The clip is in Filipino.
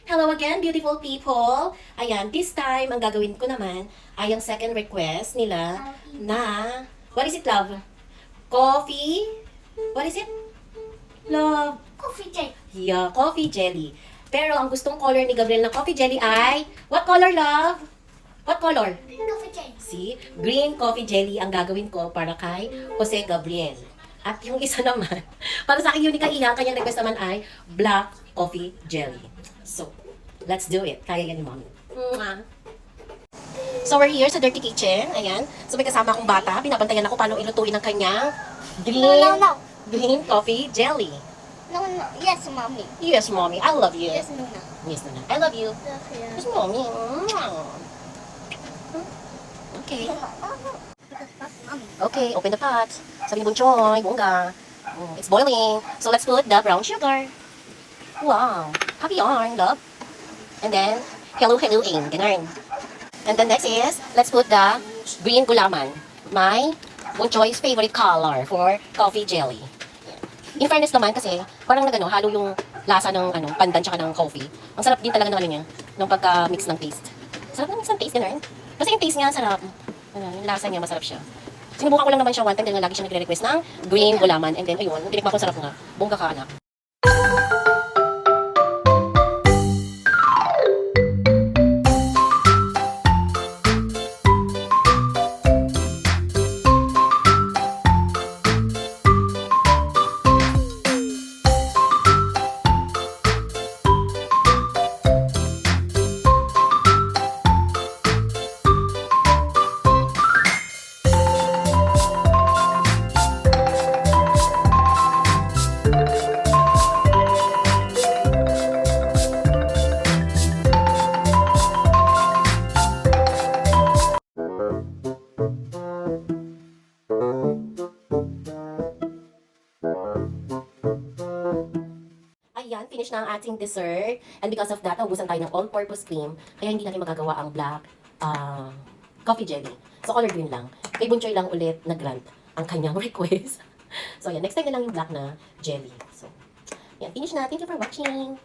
Hello again, beautiful people! Ayan, this time, ang gagawin ko naman ay ang second request nila na, what is it, love? Coffee? What is it? Love? Coffee jelly. Yeah, coffee jelly. Pero ang gustong color ni Gabriel na coffee jelly ay, what color, love? What color? Coffee jelly. See? Green coffee jelly ang gagawin ko para kay Jose Gabriel. At yung isa naman, para sa aking Unica Iha, kanyang request naman ay black coffee jelly. So, let's do it. Kaya yan ni Mommy. Mwah. So, we're here sa Dirty Kitchen. Ayan. So, may kasama akong bata. Pinabantayan ako paano ilutuin ang kanyang No. green coffee jelly. No. Yes, mommy. Yes, Mommy. I love you. Yes, Nuna. Yes, Nana. I love you. Yes, Mommy. Mwah. Okay. Okay, open the pot. Sabi ni Bunchoy, bongga. It's boiling. So let's put the brown sugar. Wow. Happy yarn, love. And then, hello, ganun. And then next is, let's put the green gulaman. My Bunchoy's favorite color for coffee jelly. In fairness naman kasi, parang halo yung lasa ng pandan tsaka ng coffee. Ang sarap din talaga ng ng pagka-mix ng taste. Sarap ng mix ng taste, ganun. Kasi yung taste niya, sarap. Yung lasa niya, masarap siya. Sinubukan ko lang naman siya one time dahil lagi siya nagre-request ng green gulaman. And then, ayun, tinikman ko, sarap nga. Bongga ka, anak. Ayan, finish na ang ating dessert. And because of that, naubusan tayo ng all-purpose cream. Kaya hindi natin magagawa ang black coffee jelly. So, color green lang. Kay Bunchoy lang ulit nag-grant ang kanyang request. So, yan. Next time na lang yung black na jelly. So, yan. Finish na. Thank you for watching.